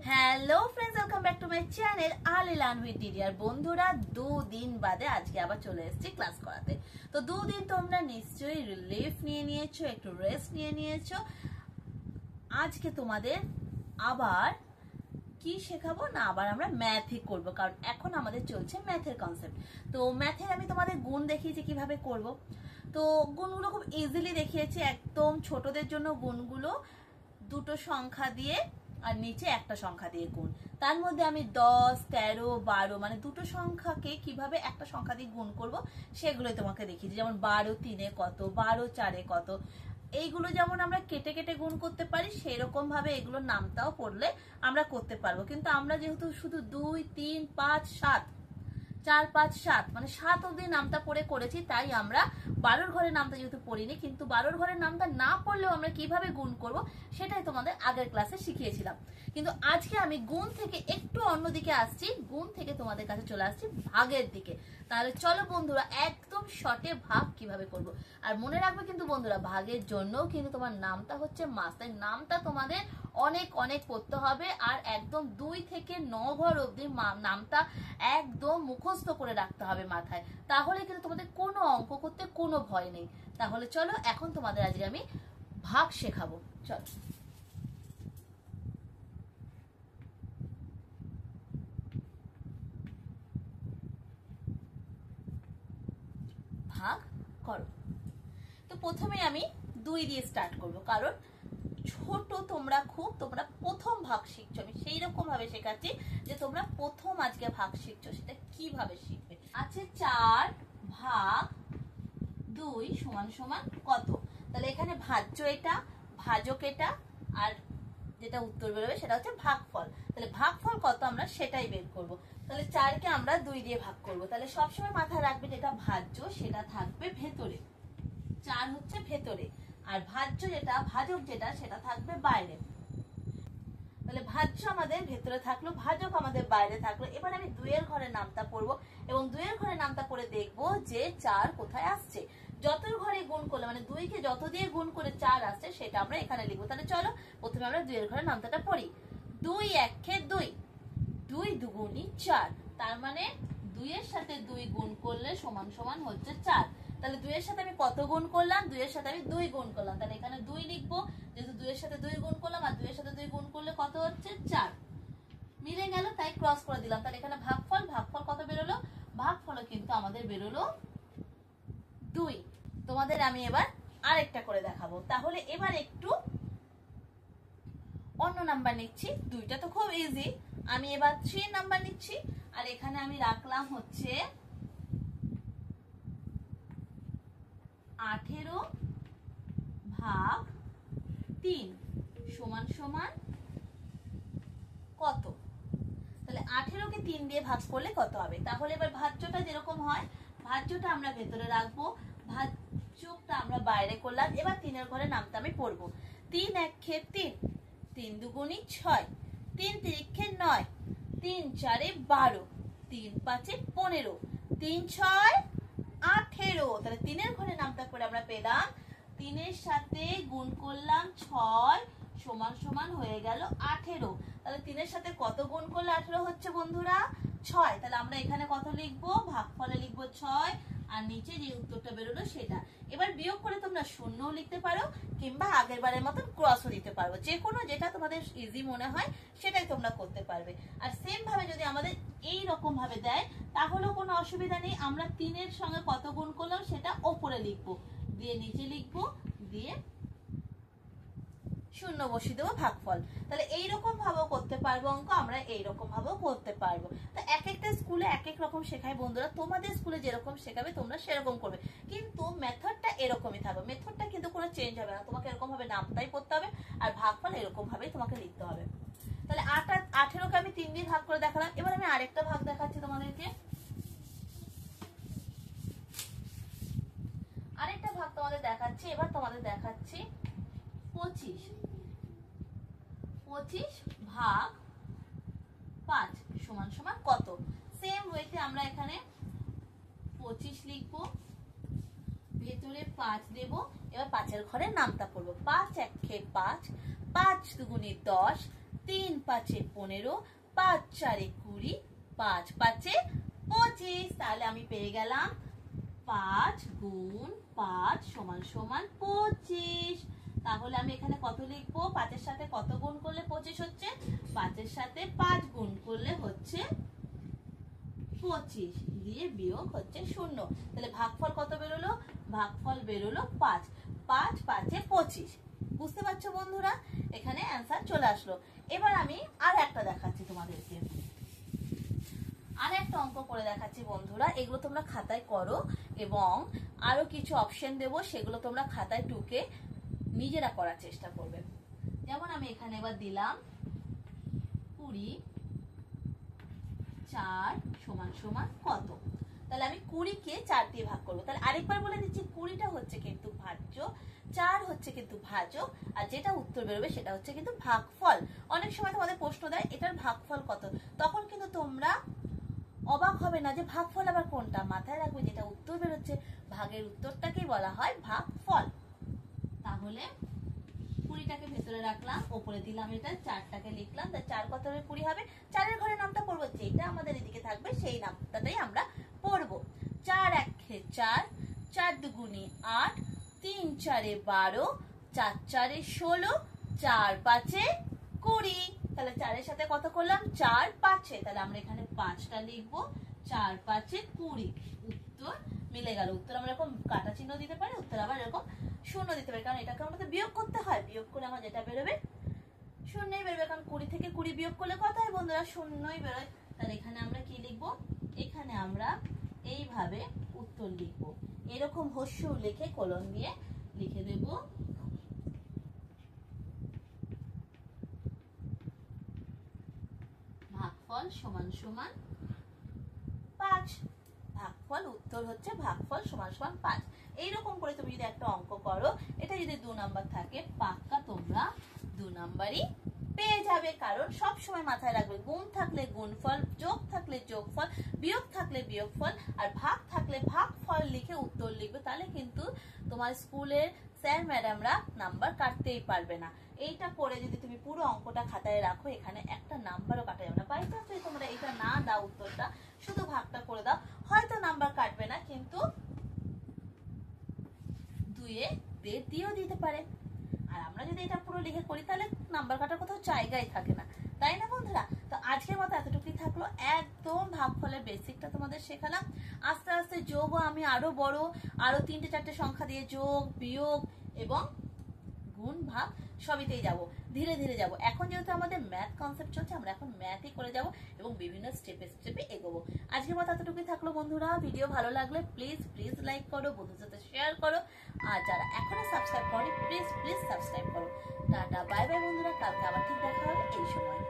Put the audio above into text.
Hello friends, welcome back to my channel Ali learn with দিদি। আর বন্ধুরা, দুদিন বাদে আজকে আবার চলে এসেছি ক্লাস করাতে। তো দুদিন তোমরা নিশ্চয়ই রিলিফ নিয়ে নিয়েছো, একটু রেস্ট নিয়ে নিয়েছো। আজকে তোমাদের আবার কি শেখাবো না, আবার আমরা ম্যাথই করব, কারণ এখন আমাদের চলছে ম্যাথের কনসেপ্ট। তো ম্যাথের আমি তোমাদের গুণ দেখিয়েছি কিভাবে করব। তো গুণগুলো খুব ইজিলি দেখিয়েছি, একদম ছোটদের জন্য গুণগুলো দুটো সংখ্যা দিয়ে আর নিচে একটা সংখ্যা দিয়ে গুণ। তার মধ্যে আমি 10, 13, 12 মানে দুটো সংখ্যাকে কিভাবে একটা সংখ্যা দিয়ে গুণ করব সেগুলোই তোমাকে দেখিয়েছি। যেমন 12 3-এ কত, 12 4-এ কত, এইগুলো যেমন আমরা কেটে কেটে গুণ করতে পারি, সেরকম ভাবে এগুলোর নামটাও পড়লে আমরা করতে পারবো। কিন্তু আমরা যেহেতু শুধু 2 3 5 7 4 5 7 মানে 7 অব্দি নামটা পড়ে করেছি, তাই আমরা 12 ঘরের নামটা যেহেতু পড়িনি, কিন্তু 12 ঘরের নামটা না পড়লেও আমরা কিভাবে গুণ করব সেটাই তোমাদের আগের ক্লাসে শিখিয়েছিলাম। কিন্তু আজকে আমি গুণ থেকে একটু অন্যদিকে আসছি, গুণ থেকে তোমাদের কাছে চলে আসছি ভাগের দিকে। তাহলে চলো বন্ধুরা, একদম শর্টে ভাগ কিভাবে করব। আর মনে রাখবে কিন্তু বন্ধুরা, ভাগের জন্য কিন্তু তোমার নামটা হচ্ছে মাস্ট, তাই নামটা তোমাদের অনেক অনেক পড়তে হবে। আর একদম 2 থেকে 9 ঘর অব্দি নামটা একদম মুখস্থ করে রাখতে হবে মাথায়, তাহলে কিন্তু তোমাদের কোনো অঙ্ক করতে কোনো ভয় নেই। তাহলে চলো, এখন তোমাদের আজকে আমি ভাগ শেখাবো। চলো ভাগ করো। তো প্রথমে আমি 2 দিয়ে স্টার্ট করব, কারণ ছোট তোমরা তোমরা প্রথম ভাগ শিখছো, আমি সেই রকম ভাবে শেখাচ্ছি যে তোমরা প্রথম আজকে ভাগ শিখছো, সেটা কিভাবে শিখবে। আছে 4 ভাগ 2 সমান সমান কত। তাহলে এখানে ভাজ্য এটা, ভাজক এটা, আর যেটা উত্তর বেরোবে সেটা হচ্ছে ভাগফল। তাহলে ভাগফল কত আমরা সেটাই বের করব। তাহলে 4কে আমরা 2 দিয়ে ভাগ করব। তাহলে সবসময় মাথায় রাখবে যেটা ভাজ্য সেটা থাকবে ভেতরে, 4 হচ্ছে ভেতরে, আর ভাজ্য যেটা ভাজক যেটা সেটা থাকবে বাইরে। তাহলে ভাজ্য আমাদের ভেতরে থাকলো, ভাজক আমাদের বাইরে থাকলো। এবার আমি 2 এর ঘরের নামটা পড়বো এবং 2 এর ঘরের নামটা পড়ে দেখবো যে 4 কোথায় আসছে। যত ঘরে গুণ করলে মানে 2 কে যত দিয়ে গুণ করে 4 আসছে সেটা আমরা এখানে লিখবো। তাহলে চলো প্রথমে আমরা 2 এর ঘরের নামটা পড়ি। 2 1 2, 2 দুগুণী 4, তার মানে 2 এর সাথে 2 গুণ করলে সমান সমান হচ্ছে 4। তাহলে 2 এর সাথে আমি কত গুণ করলাম, 2 এর সাথে আমি 2 গুণ করলাম, তাহলে এখানে 2 লিখবো, যেহেতু 2 এর সাথে 2 গুণ করলাম, আর 2 এর সাথে 2 গুণ করলে কত হচ্ছে 4, মিলে গেল, তাই ক্রস করে দিলাম। তাহলে এখানে ভাগফল, ভাগফল কত বেরোলো, ভাগফল কিন্তু আমাদের বেরোলো 2। তোমাদের আমি এবার আরেকটা করে দেখাবো। তাহলে এবার একটু অন্য নাম্বার নিচ্ছি, 2টা তো খুব ইজি, আমি এবার 3 নাম্বার নিচ্ছি। আর এখানে আমি রাখলাম হচ্ছে 18 ভাগ 3 সমান সমান কত। তাহলে 18কে 3 দিয়ে ভাগ করলে কত হবে। তাহলে এবার ভাজ্যটা যেরকম হয়, ভাজ্যটা আমরা ভেতরে রাখবো, ভাজ্যটা আমরা বাইরে করলাম। এবার 3 এর ঘরে নামটা আমি পড়বো। 3 1 3, 3 দুগুণী 6, 3 3 9, 3 4 12, 3 5 15, 3 6 18। তাহলে 3 এর ঘরে নামটা করে আমরা পেলাম, 3 এর সাথে গুণ করলাম 6 সমান সমান হয়ে গেল 18। তাহলে 3 এর সাথে কত গুণ করলে 18 হচ্ছে বন্ধুরা, 6। তাহলে আমরা এখানে কত লিখবো, ভাগফলে লিখবো 6, আর নিচে যে উত্তরটা বেরোলো সেটা। এবার বিয়োগ করে তোমরা শূন্যও লিখতে পারো, কিংবা আগের বারের মতন ক্রসও দিতে পারো, যে কোনো যেটা তোমাদের ইজি মনে হয় সেটাই তোমরা করতে পারবে। আর সেম ভাবে যদি আমাদের এই রকম ভাবে দেয় তাহলেও কোনো অসুবিধা নেই, আমরা 3 এর সঙ্গে কত গুণ করলাম সেটা ওপরে লিখবো, দিয়ে নিচে লিখবো, দিয়ে শূন্য বসিয়ে দেবো ভাগফল। তাহলে এইরকম ভাবেও করতে পারবো অঙ্ক, আমরা এইরকম ভাবেও করতে পারবো। তো এক একটা স্কুলে এক এক রকম শেখায় বন্ধুরা, তোমাদের স্কুলে যেরকম শেখাবে তোমরা সেরকম করবে, কিন্তু মেথডটা এরকমই থাকবে, মেথডটা কিন্তু কোনো চেঞ্জ হবে না। তোমাকে এরকম ভাবে নামটাই পড়তে হবে, আর ভাগফল এরকম ভাবেই তোমাকে লিখতে হবে। তাহলে 18কে আমি 3 দিয়ে ভাগ করে দেখালাম। এবার আমি আরেকটা ভাগ দেখাচ্ছি তোমাদেরকে, আরেকটা ভাগ তোমাদের দেখাচ্ছি। এবার তোমাদের দেখাচ্ছি 25 ভাগ 5 সমান সমান কত। সেম ওয়েতে আমরা এখানে 25 লিখবো, ভেতরে 5 দেব। এবার 5 এর ঘরে নামটা পড়বো, 5 1 5, 5 দুগুণী 10, 3 5 15, 5 4 20, 5 5 25। তাহলে আমি পেয়ে গেলাম 5 গুণ 5 সমান সমান 25। তাহলে আমি এখানে কত লিখবো? 5 এর সাথে কত গুণ করলে 25 হচ্ছে? 5 এর সাথে 5 গুণ করলে হচ্ছে 25, দিয়ে বিয়োগ হচ্ছে 0। তাহলে ভাগফল কত বেরোলো? ভাগফল বেরোলো 5। 5 5 এ 25। বুঝতে পারছো বন্ধুরা? এখানে অ্যান্সার চলে আসলো। এবার আমি আর একটা দেখাচ্ছি তোমাদেরকে, আর একটা অঙ্ক করে দেখাচ্ছি বন্ধুরা। এগুলো তোমরা খাতায় করো এবং আরো কিছু অপশন দেবো, সেগুলো তোমরা খাতায় টুকে নিজেরা করার চেষ্টা করবে। যেমন আমি এখানে এবার দিলাম 20 4 সমান সমান কত। তাহলে আমি 20 কে 4 দিয়ে ভাগ করবো। তাহলে আরেকবার বলে দিচ্ছি, 20টা হচ্ছে কিন্তু ভাজ্য, 4 হচ্ছে কিন্তু ভাজক, আর যেটা উত্তর বেরোবে সেটা হচ্ছে কিন্তু ভাগফল। অনেক সময় তোমাদের প্রশ্ন দেয় এটার ভাগফল কত, তখন কিন্তু তোমরা অবাক হবে না যে ভাগফল আবার কোনটা। মাথায় রাখবে যেটা উত্তর বেরোচ্ছে ভাগের উত্তরটাকেই বলা হয় ভাগফল। তাহলে 20টাকে ভেতরে রাখলাম, ওপরে দিলাম এটা, 4টাকে লিখলাম। তাই 4 কত হবে? 20 হবে। 4 এর ঘরে নামটা পড়বো, যেটা আমাদের এদিকে থাকবে সেই নামটাই আমরা পড়বো। 4 1 4, 4 2 8, 3 4 12, 4 4 16, 4 5 20। তাহলে 4 এর সাথে কত করলাম? 4 5। তাহলে আমরা এখানে 5টা লিখবো। 4 5 20। উত্তর মিলে গেল। উত্তর আমরা এরকম কাটা চিহ্ন দিতে পারি, উত্তর আবার এরকম শূন্য দিতে পারি, কারণ এটাকে আমাদের বিয়োগ করতে হয়। বিয়োগ করে আমার যেটা বেরোবে শূন্যই বেরোবে, কারণ 20 থেকে 20 বিয়োগ করলে কত হয় বন্ধুরা? শূন্যই বেরোয়। তাহলে এখানে আমরা কি লিখবো? এখানে আমরা এইভাবে উত্তর লিখবো, এরকম হস্য লিখে কলম দিয়ে লিখে দেব ভাগফল সমান সমান 5। ভাগফল উত্তর হচ্ছে ভাগফল সমান সমান 5। এইরকম করে তুমি যদি একটা অঙ্ক করো, এটা যদি 2 নাম্বার থাকে, পাক্কা তোমরা 2 নাম্বারই পেয়ে যাবে। কারণ সব সময় মাথায় রাখবে গুণ থাকলে গুণফল, যোগ থাকলে যোগফল, বিয়োগ থাকলে বিয়োগফল, আর ভাগ থাকলে ভাগফল লিখে উত্তর লিখবে। তাহলে কিন্তু তোমার স্কুলের স্যার ম্যাডামরা নাম্বার কাটতেই পারবে না। এইটা করে যদি তুমি পুরো অঙ্কটা খাতায় রাখো, এখানে একটা নাম্বারও কাটা যাবে না। বাই চান্স যদি তোমরা এটা না দাও উত্তরটা, শুধু ভাগটা করে দাও, হয়তো নাম্বার কাটবে না, কিন্তু 2-এ 1.5 দিয়েও দিতে পারে। আর আমরা যদি এটা পুরো লিখে করি তাহলে নাম্বার কাটার কোথাও জায়গায় থাকে না, তাই না বন্ধুরা? তো আজকের মতো এতটুকুই থাকলো। একদম ভাগফলের বেসিকটা তোমাদের শেখালাম। আস্তে আস্তে যোগও আমি আরো বড়, আরো 3টে 4টে সংখ্যা দিয়ে যোগ বিয়োগ এবং গুণ ভাগ সবইতেই যাব, ধীরে ধীরে যাব। এখন যেহেতু আমাদের ম্যাথ কনসেপ্ট চলছে, আমরা এখন ম্যাথই করে যাব এবং বিভিন্ন স্টেপে স্টেপে এগোবো। আজকের মতো এতটুকুই থাকলো বন্ধুরা। ভিডিও ভালো লাগলে প্লিজ প্লিজ লাইক করো, বন্ধুদের সাথে শেয়ার করো, আর যারা এখনো সাবস্ক্রাইব করো প্লিজ প্লিজ সাবস্ক্রাইব করো। টাটা বাই বাই বন্ধুরা, কালকে আবার ঠিক দেখা হবে এই সময়।